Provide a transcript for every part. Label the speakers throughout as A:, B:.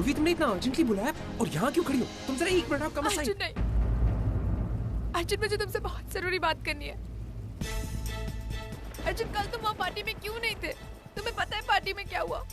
A: पूर्वी तुमने इतना अर्जेंटली बुलाया और यहाँ क्यों खड़ी हो? तुम जरा 1 मिनट आपका मसला
B: अर्जुन नहीं, अर्जुन मुझे तुमसे बहुत जरूरी बात करनी है। अर्जुन कल तुम वहाँ पार्टी में क्यों नहीं थे? तुम्हें पता है पार्टी में क्या हुआ?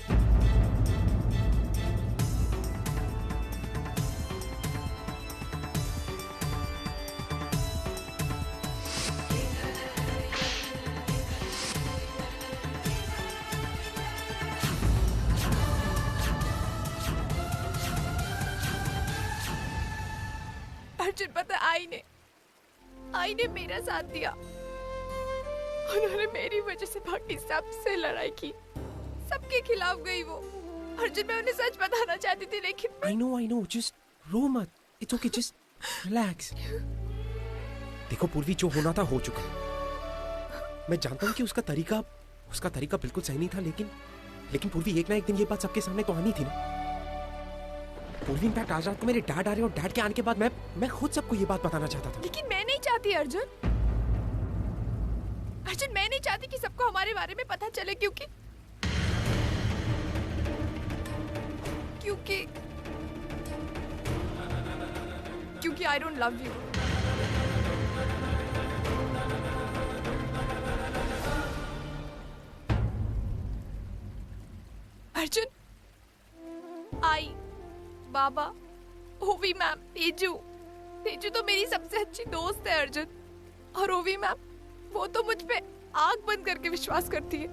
B: अर्जुन पता आई ने मेरा साथ दिया। उन्होंने मेरी वजह से बाकी सबसे लड़ाई की, सबके खिलाफ गई वो। अर्जुन मैं उन्हें सच बताना चाहती थी लेकिन
A: I know, just रो मत। It's okay, just relax। देखो पूर्वी, जो होना था हो चुका। मैं जानता हूँ कि उसका तरीका बिल्कुल सही नहीं था, लेकिन पूर्वी एक ना एक दिन ये बात सबके सामने तो आनी थी ना। पूर्वी इनफैक्ट आज रात को मेरे डैड आ रहे और डैड के आने के बाद मैं खुद सबको ये बात बताना चाहता था।
B: लेकिन मैं नहीं चाहती अर्जुन, मैं नहीं चाहती कि सबको हमारे बारे में पता चले क्योंकि I don't love you. Arjun, आई, बाबा, ओवी मैम, तेजू तो मेरी सबसे अच्छी दोस्त है अर्जुन। और ओवी मैम, वो तो मुझ पे आंख बंद करके विश्वास करती है।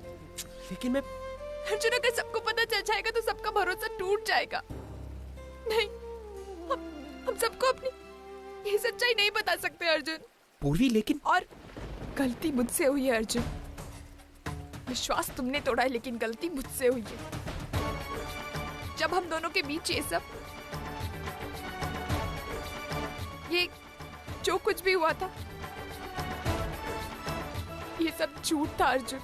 A: लेकिन मैं
B: अर्जुन, अगर सबको पता चल जाएगा तो सबका भरोसा टूट जाएगा। नहीं, हम सबको अपनी ये सच्चाई नहीं बता सकते अर्जुन।
A: पूर्वी, लेकिन
B: और गलती मुझसे हुई है अर्जुन। विश्वास तुमने तोड़ा है लेकिन गलती मुझसे हुई है। जब हम दोनों के बीच ये जो कुछ भी हुआ था, ये सब झूठ था अर्जुन,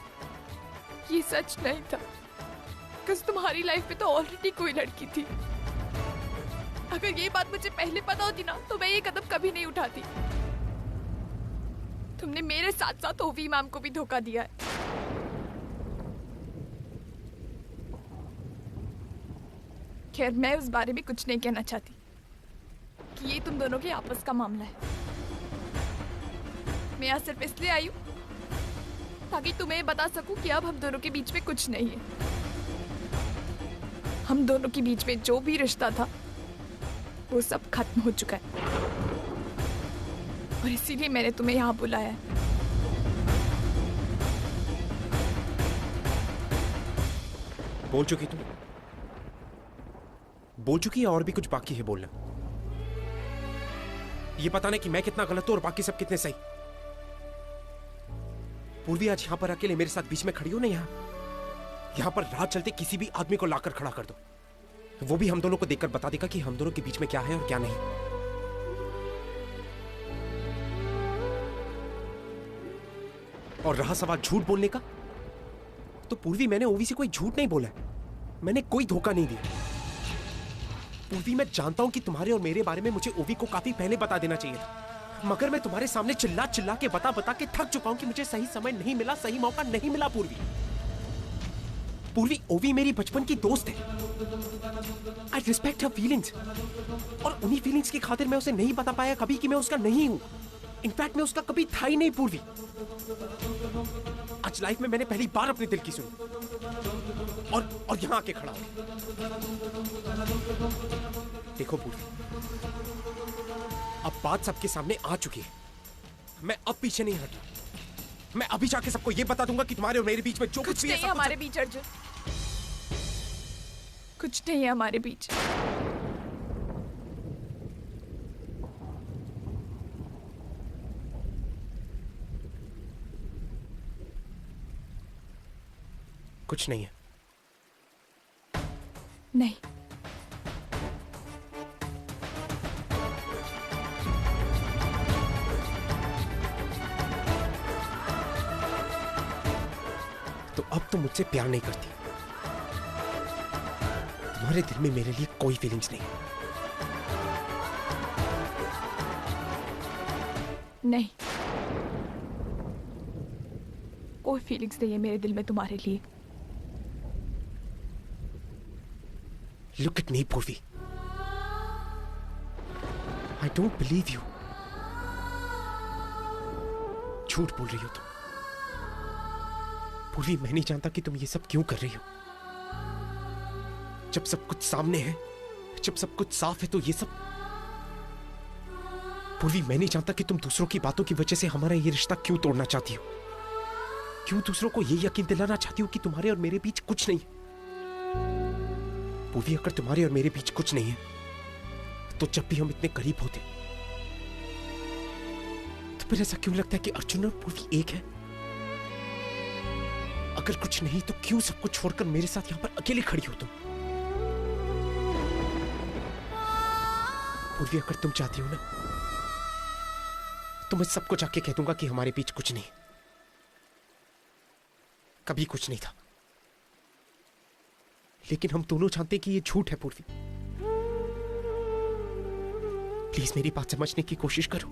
B: ये सच नहीं था। बिकॉज़ तुम्हारी लाइफ में तो ऑलरेडी कोई लड़की थी। अगर ये बात मुझे पहले पता होती ना तो मैं ये कदम कभी नहीं उठाती। तुमने मेरे साथ साथ ओवी मैम को भी धोखा दिया है। खैर, मैं उस बारे में कुछ नहीं कहना चाहती कि ये तुम दोनों के आपस का मामला है। मैं यहाँ सिर्फ इसलिए आई हूँ ताकि तुम्हें बता सकूं कि अब हम दोनों के बीच में कुछ नहीं है। हम दोनों के बीच में जो भी रिश्ता था वो सब खत्म हो चुका है और इसीलिए मैंने तुम्हें यहाँ बुलाया है।
A: बोल चुकी है और भी कुछ बाकी है बोलना। ये बताना कि मैं कितना गलत हूं और बाकी सब कितने सही। पूर्वी, आज यहां पर अकेले मेरे साथ बीच में खड़ी हो ना, यहां पर रात चलते किसी भी आदमी को लाकर खड़ा कर दो, वो भी हम दोनों को देखकर बता देगा कि हम दोनों के बीच में क्या है और क्या नहीं। और रहा सवाल झूठ बोलने का, तो पूर्वी, मैंने ओवी से कोई झूठ नहीं बोला है। मैंने कोई धोखा नहीं दिया। पूर्वी, मैं जानता हूं कि तुम्हारे और मेरे बारे में मुझे ओवी को काफी पहले बता देना चाहिए था, मगर मैं तुम्हारे सामने चिल्ला के बता के थक चुका हूं कि मुझे सही समय नहीं मिला, सही मौका नहीं मिला। पूर्वी, ओवी मेरी बचपन की दोस्त है। आई रिस्पेक्ट हर फीलिंग्स, और उन्हीं फीलिंग्स की खातिर मैं उसे नहीं बता पाया कभी कि मैं उसका नहीं हूं। इनफैक्ट मैं उसका कभी था ही नहीं। पूर्वी, आज लाइफ में मैंने पहली बार अपने दिल की सुनी और यहां आके खड़ा हूं। देखो पूर्वी, अब बात सबके सामने आ चुकी है। मैं अब पीछे नहीं हटूं। मैं अभी जाके सबको ये बता दूंगा कि तुम्हारे और मेरे बीच में जो कुछ भी है सब
B: हमारे बीच अर्जुन, कुछ नहीं है हमारे बीच।
A: कुछ नहीं है।
B: नहीं,
A: तो अब तुम मुझसे प्यार नहीं करती। तुम्हारे दिल में मेरे लिए कोई फीलिंग्स नहीं।
B: नहीं, कोई फीलिंग्स नहीं है मेरे दिल में तुम्हारे लिए।
A: Look at me, Purvi. I don't believe you. झूठ बोल रही हो तुम। पूर्वी, मैं नहीं जानता कि तुम ये सब क्यों कर रही हो। जब सब कुछ सामने है, जब सब कुछ साफ है, तो ये सब। पूर्वी, मैं नहीं जानता कि तुम दूसरों की बातों की वजह से हमारा ये रिश्ता क्यों तोड़ना चाहती हो। क्यों दूसरों को ये यकीन दिलाना चाहती हो कि तुम्हारे और मेरे बीच कुछ नहीं है। पूर्वी, अगर तुम्हारे और मेरे बीच कुछ नहीं है, तो जब भी हम इतने करीब होते, तो फिर ऐसा क्यों लगता है कि अर्जुन और पूर्वी एक है। अगर कुछ नहीं, तो क्यों सब कुछ छोड़कर मेरे साथ यहां पर अकेले खड़ी हो तुम। पूर्वी, अगर तुम चाहती हो ना, तो मैं सबको जाके कह दूंगा कि हमारे बीच कुछ नहीं, कभी कुछ नहीं था। लेकिन हम दोनों जानते हैं कि ये झूठ है। पूर्वी, प्लीज मेरी बात समझने की कोशिश करो।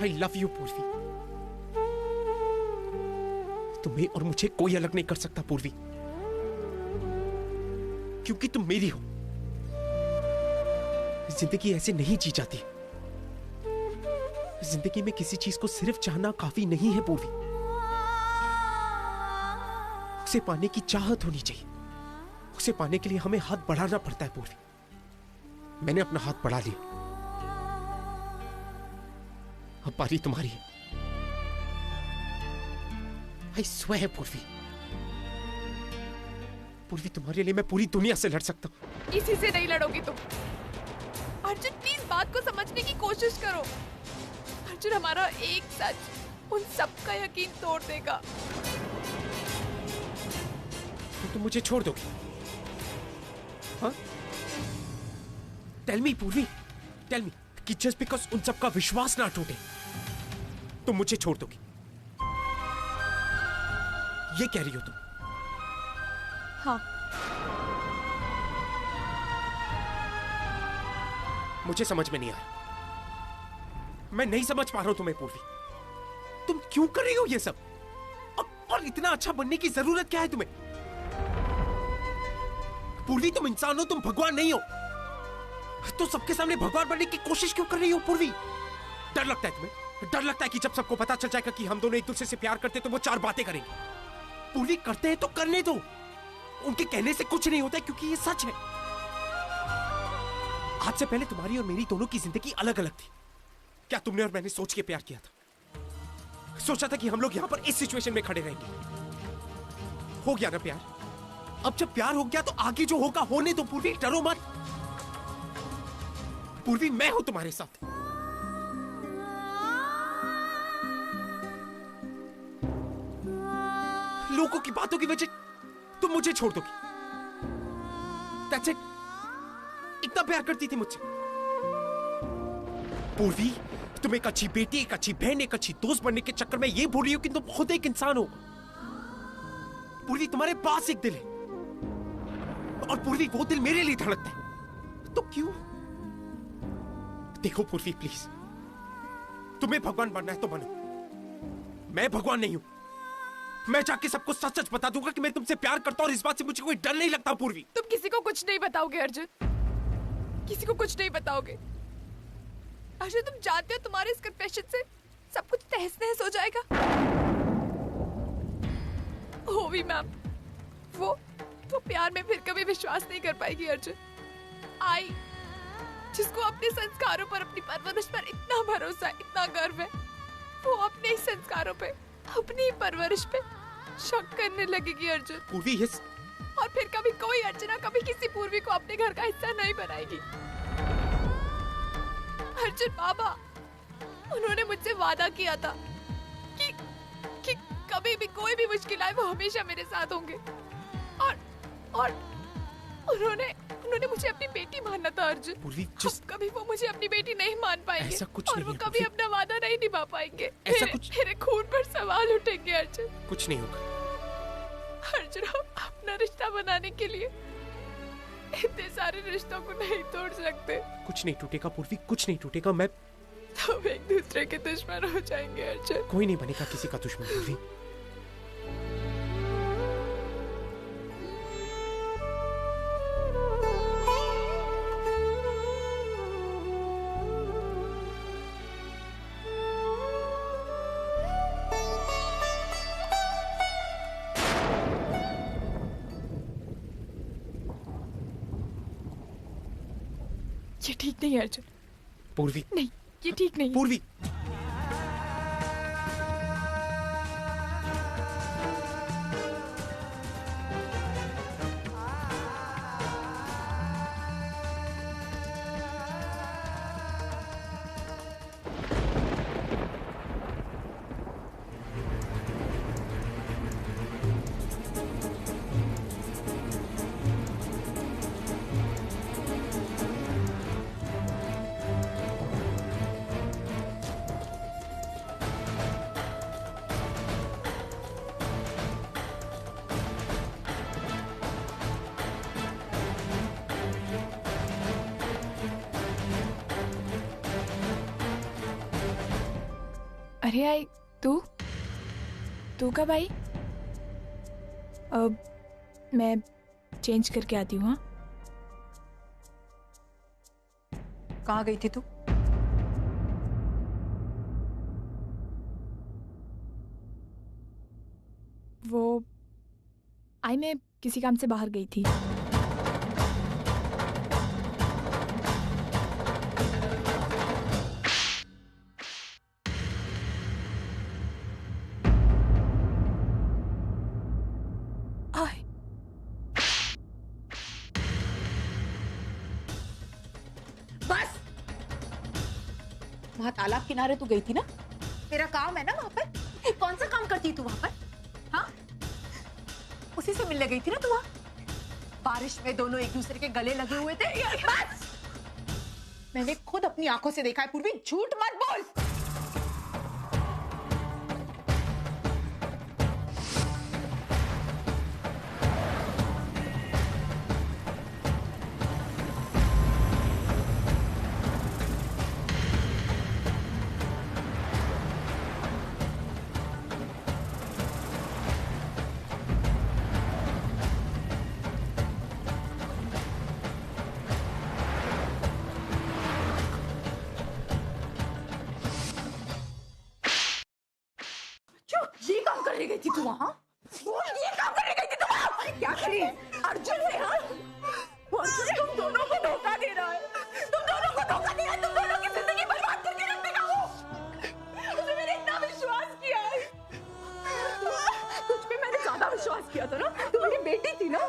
A: आई लव यू पूर्वी। तुम्हें और मुझे कोई अलग नहीं कर सकता पूर्वी, क्योंकि तुम मेरी हो। जिंदगी ऐसे नहीं जी जाती। जिंदगी में किसी चीज को सिर्फ चाहना काफी नहीं है पूर्वी, उसे पाने की चाहत होनी चाहिए। उसे पाने के लिए हमें हाथ बढ़ाना पड़ता है पूर्वी। मैंने अपना हाथ बढ़ा लिया, अब बारी तुम्हारी है। आई स्वेयर पूर्वी, पूर्वी, तुम्हारे लिए मैं पूरी दुनिया से लड़ सकता हूं।
B: किसी से नहीं लड़ोगी तुम। अर्जुन, प्लीज बात को समझने की कोशिश करो। अर्जुन, हमारा एक सच उन सबका यकीन तोड़ देगा।
A: तो तुम मुझे छोड़ दोगी? हाँ? टेल मी पूर्वी, टेल मी कि जस्ट बिकॉज उन सबका विश्वास ना टूटे, तुम मुझे छोड़ दोगी? ये कह रही हो तुम?
B: हाँ।
A: मुझे समझ में नहीं आ रहा। मैं नहीं समझ पा रहा हूं तुम्हें पूर्वी। तुम क्यों कर रही हो ये सब? और इतना अच्छा बनने की जरूरत क्या है तुम्हें? पूर्वी, तुम इंसान हो, तुम भगवान नहीं हो। तो सबके सामने भगवान बनने की कोशिश क्यों कर रही हो पूर्वी? डर लगता है तुम्हें? डर लगता है कि जब सबको पता चल जाएगा कि हम दोनों एक दूसरे से प्यार करते तो वो चार बातें करेंगे। पूर्वी, करते हैं तो करने दो। उनके कहने से कुछ नहीं होता है, क्योंकि ये सच है। आज से पहले तुम्हारी और मेरी दोनों की जिंदगी अलग अलग थी। क्या तुमने और मैंने सोच के प्यार किया था? सोचा था कि हम लोग यहां पर इस सिचुएशन में खड़े रहेंगे। हो गया ना प्यार। अब जब प्यार हो गया तो आगे जो होगा होने दो पूर्वी, डरो मत। पूर्वी, मैं हूं तुम्हारे साथ। लोगों की बातों की वजह तुम मुझे छोड़ दोगी। That's it। इतना प्यार करती थी मुझसे। पूर्वी, तुम एक अच्छी बेटी, एक अच्छी बहन, एक अच्छी दोस्त बनने के चक्कर में ये भूल रही हो कि तुम खुद एक इंसान हो। पूर्वी, तुम्हारे पास एक दिल है, और पूर्वी वो दिल मेरे लिए धड़कता है। तो क्यों? देखो पूर्वी, प्लीज, तुम्हें भगवान बनना है तो बनो। मैं भगवान नहीं हूं। मैं जाके सबको सच सच बता दूंगा कि मैं तुमसे प्यार करता हूं, और इस बात से मुझे कोई डर नहीं लगता पूर्वी।
B: तुम किसी को कुछ नहीं बताओगे अर्जुन, किसी को कुछ नहीं बताओगे। अर्जुन, तुम जानते हो तुम्हारे इस कन्फेशन से सब कुछ तहस नहस हो जाएगा। होवी मैम, वो प्यार में फिर कभी विश्वास नहीं कर पाएगी अर्जुन। आई, जिसको अपने संस्कारों पर, अपनी परवरिश पर इतना भरोसा है, इतना गर्व है, वो अपने ही संस्कारों पे, अपनी परवरिश पे शक करने लगेगी अर्जुन।
A: पूर्वी, यस।
B: और फिर कभी कोई अर्चना कभी किसी पूर्वी को अपने घर का हिस्सा नहीं बनाएगी। अर्जुन बाबा, उन्होंने मुझसे वादा किया था कि कभी भी कोई भी मुश्किल आए वो हमेशा मेरे साथ होंगे। और उन्होंने मुझे अपनी बेटी माना था अर्जुन।
A: पूर्वी,
B: कभी वो मुझे अपनी बेटी नहीं मान पाएंगे।
A: ऐसा कुछ
B: और
A: नहीं
B: वो
A: है,
B: कभी अपना वादा नहीं निभा पाएंगे। मेरे खून पर सवाल उठेंगे अर्जुन।
A: कुछ नहीं होगा
B: अर्जुन, हम अपना रिश्ता बनाने के लिए इतने सारे रिश्तों को नहीं तोड़ सकते।
A: कुछ नहीं टूटेगा पूर्वी, कुछ नहीं टूटेगा। मैं
B: तो हम एक दूसरे के दुश्मन हो जाएंगे अर्जुन।
A: कोई नहीं बनेगा किसी का दुश्मन पूर्वी।
B: ठीक नहीं है अर्जुन,
A: पूर्वी,
B: नहीं ये ठीक नहीं।
A: पूर्वी,
B: अरे आई, तू कब आई? अब मैं चेंज करके आती हूँ। हाँ,
C: कहाँ गई थी तू?
B: वो आई मैं किसी काम से बाहर गई थी।
C: वहाँ तालाब किनारे तू गई थी ना? तेरा काम है ना वहाँ पर? कौन सा काम करती तू वहाँ पर? हाँ? उसी से मिलने गई थी ना तू वहाँ? बारिश में दोनों एक दूसरे के गले लगे हुए थे। बस! मैंने खुद अपनी आंखों से देखा है पूर्वी, झूठ मत बोल। ये काम करने गई थी तू वहाँ? ये काम करने गई थी तू वहाँ? क्या करी? अर्जुन है हाँ? तुम दोनों को धोखा दे रहा है। तुम दोनों को धोखा दे रहा है। तुम दोनों की जिंदगी बर्बाद करके रख देगा वो। उसने मैंने इतना विश्वास किया है। तुझ पे मैंने ज्यादा विश्वास किया था ना? तू मेरी बेटी थी ना?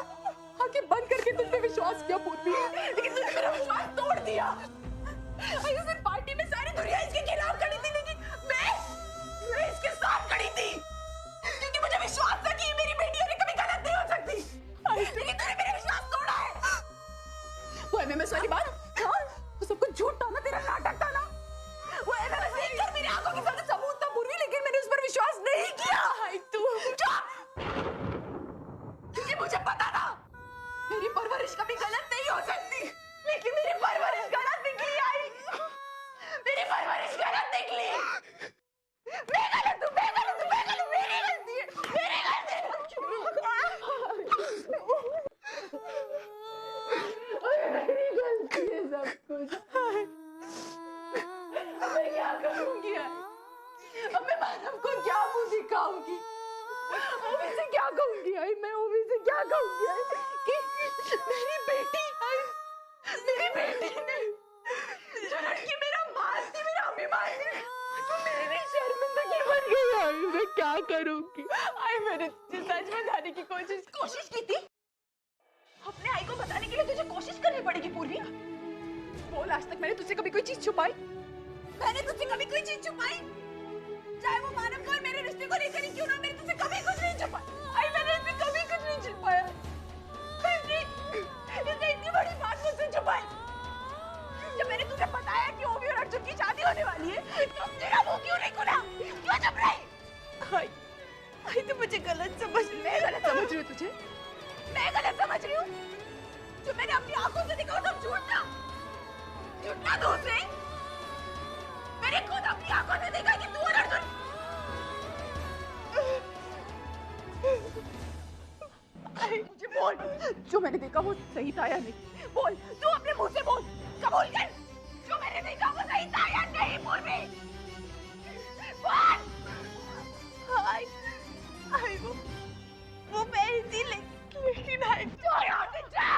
C: आंखें बंद करके तुझ पे विश्वास किया पूर्वी, लेकिन तूने मेरा विश्वास तोड़ दिया। उस दिन पार्टी में सारी दुनिया इसके खिलाफ खड़ी थी, लेकिन मैं इसके साथ खड़ी थी, क्योंकि मुझे विश्वास था कि मेरी बेटी और कभी गलत नहीं हो सकती। लेकिन तूने मेरा विश्वास तोड़ा है। वो एमएमएस वाली बात, हाँ? वो सब कुछ झूठ था ना, तेरा नाटक था ना? वो एमएमएस देखकर मेरी आंखों के सामने सबूत था पूर्वी, लेकिन मैंने उस पर विश्वास नहीं किया। तू चुप! क्योंकि मुझे पता था मेरी परवरिश कभी गलत नहीं हो सकती, लेकिन मेरी परवरिश गलत निकली। आई मेरी परवरिश गलत निकली। मैं गलत हूँ, मैं गलत हूँ, मैं गलत हूँ, मेरी गलती है, मेरी गलती है। मेरी गलती है सब कुछ। मैं क्या करूँगी? अब मैं मानव को क्या मुँह दिखाऊंगी? ओवी से क्या कहूँगी? आई मैं ओवी से क्या कहूँगी? कि मेरी बेटी ने जो लड़की मेरा मान थी, मेरा अभिमान थी, तो मेरे लिए शर्मिंदगी बन गई। आई मैं क्या करूँगी? आई मैंने तुझे सच बताने की कोशिश की थी। अपने आई को बताने के लिए तुझे कोशिश करनी पड़ेगी पूर्वी। बोल, आज तक मैंने तुझसे कभी कोई चीज छुपाई? मैंने तुझसे कभी कोई चीज छुपाई? चाहे वो मानव को और मेरे रिश्ते को लेकर ही क्यों ना, मैंने तुझसे कभी कुछ नहीं छुपाया। आई मैंने इसमें कभी कुछ नहीं छुपाया। इसने इतनी बड़ी बात मुझसे छुपाई। जब मैंने तुझे बताया कि ओवी और अर्जुन की शादी होने वाली है, तो तेरा मुंह क्यों नहीं खुला? क्यों चुप रही? आई तो मुझे गलत समझ रही। मैं गलत समझ रही हूँ तुझे? मैं गलत समझ रही हूँ? जो मैंने अपनी आंखों से देखा वो सब झूठा दोस्त है। मैंने खुद अपनी आंखों से देखा कि तू और अर्जुन। मुझे बोल, जो मैंने देखा वो सही था या नहीं? बोल, तू अपने मुंह से बोल, कबूल कर, जो मैंने देखा वो सही था या नहीं? पूर्वी बोल। आई वो मैं ही थी, लेकिन आई तो यहाँ से जा।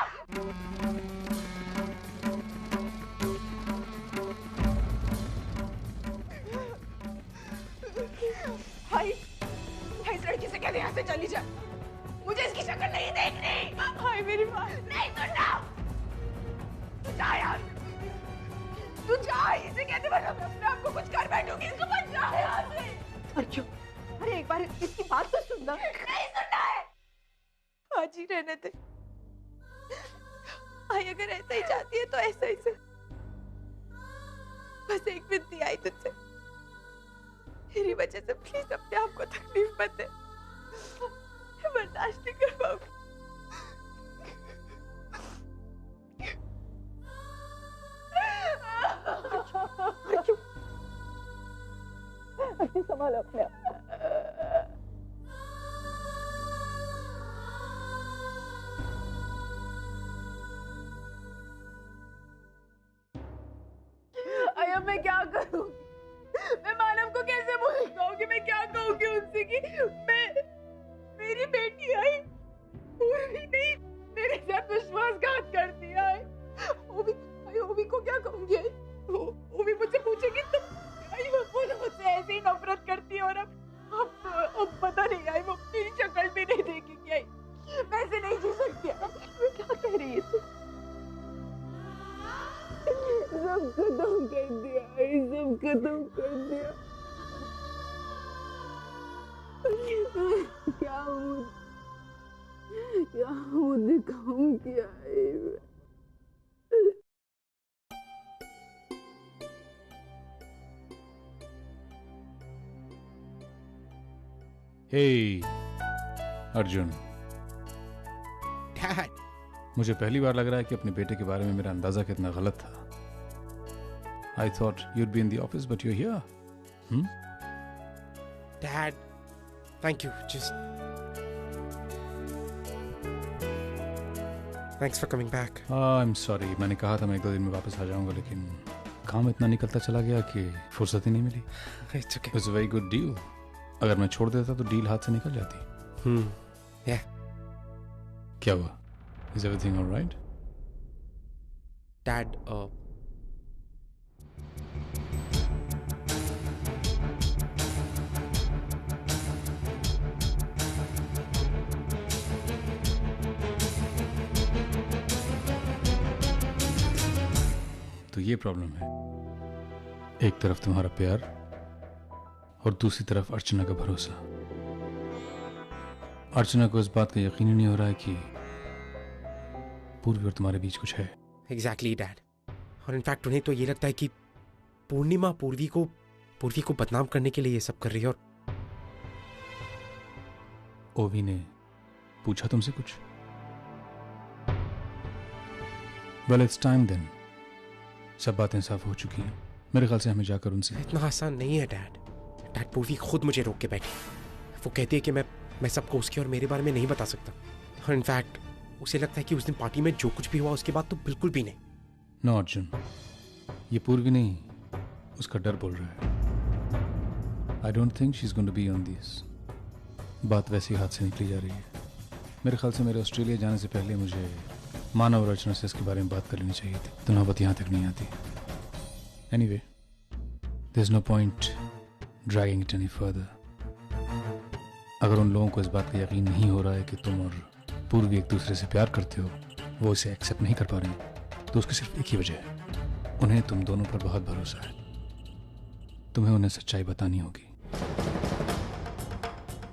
C: अर्जुन, अरे एक बार इसकी बात तो सुनना। नहीं सुनना है।
B: आज ही रहने दे। आई अगर ऐसा ही चाहती है तो ऐसा ही से। बस एक विनती आई तुझसे, मेरी वजह से प्लीज अपने आप को तकलीफ मत दे। मैं बर्दाश्त नहीं कर पाऊंगी।
C: अर्जुन संभालो अपने आप। अय्या मैं क्या करूं? मैं मानव को कैसे भूल पाऊंगी? मैं क्या कहूंगी उनसे कि मेरी बेटी आई पूरी नहीं मेरे साथ विश्वासघात कर दिया है। ओवी को क्या कहूंगी? ओवी मुझसे पूछेगी तो वो मुझसे ऐसे ही नफरत करती है और अब पता नहीं आई वो मेरी शक्ल भी नहीं देखेगी। आई मैं ऐसे नहीं जी सकती। मैं क्या कह रही है तू? सब खत्म कर दिया, सब खत्म कर दिया। क्या मुझे दिखाऊं क्या है?
D: हे अर्जुन,
A: डैड,
D: मुझे पहली बार लग रहा है कि अपने बेटे के बारे में मेरा अंदाजा कितना गलत था। I thought you'd be in the office, but you're here.
A: Dad, thank you. Just thanks for coming back.
D: I'm sorry, मैंने कहा था मैं 1-2 दिन में वापस आ जाऊंगा, लेकिन काम इतना निकलता चला गया कि फुर्सत ही नहीं मिली।
A: It's okay.
D: It's a very good deal. अगर मैं छोड़ देता तो डील हाथ से निकल जाती।
A: या
D: क्या हुआ? Is everything all right?
A: Dad,
D: तो ये प्रॉब्लम है, एक तरफ तुम्हारा प्यार और दूसरी तरफ अर्चना का भरोसा। अर्चना को इस बात का यकीन ही नहीं हो रहा है कि पूर्वी और तुम्हारे बीच कुछ है।
A: Exactly dad. और इनफैक्ट उन्हें तो ये लगता है कि पूर्णिमा पूर्वी को बदनाम करने के लिए ये सब कर रही है। और
D: ओवी ने पूछा तुमसे कुछ? वेल इट्स टाइम देन, सब बातें साफ हो चुकी हैं। मेरे ख्याल से हमें जाकर उनसे।
A: इतना आसान नहीं है डैड। डैड, पूर्वी खुद मुझे रोक के बैठी। वो कहती है कि मैं सबको उसके और मेरे बारे में नहीं बता सकता। और इनफैक्ट उसे लगता है कि उस दिन पार्टी में जो कुछ भी हुआ उसके बाद तो बिल्कुल भी नहीं।
D: नो अर्जुन, ये पूर्वी नहीं, उसका डर बोल रहा है। I don't think she is going to be on this. बात वैसे ही हाथ से निकली जा रही है। मेरे ख्याल से मेरे ऑस्ट्रेलिया जाने से पहले मुझे मानव और अर्चना से इसके बारे में बात कर लेनी चाहिए थी, तो नौबत यहाँ तक नहीं आती। Anyway, there is no point dragging it any further. अगर उन लोगों को इस बात का यकीन नहीं हो रहा है कि तुम और पूर्वी एक दूसरे से प्यार करते हो, वो इसे एक्सेप्ट नहीं कर पा रहे हैं, तो उसकी सिर्फ एक ही वजह है, उन्हें तुम दोनों पर बहुत भरोसा है। तुम्हें उन्हें सच्चाई बतानी होगी।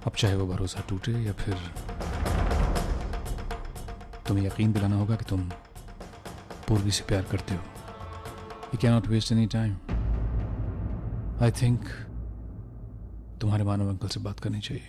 D: अब चाहे वो भरोसा टूटे या फिर तुम्हें यकीन दिलाना होगा कि तुम पूर्वी से प्यार करते हो। You cannot waste any time. I think तुम्हारे मानव अंकल से बात करनी चाहिए।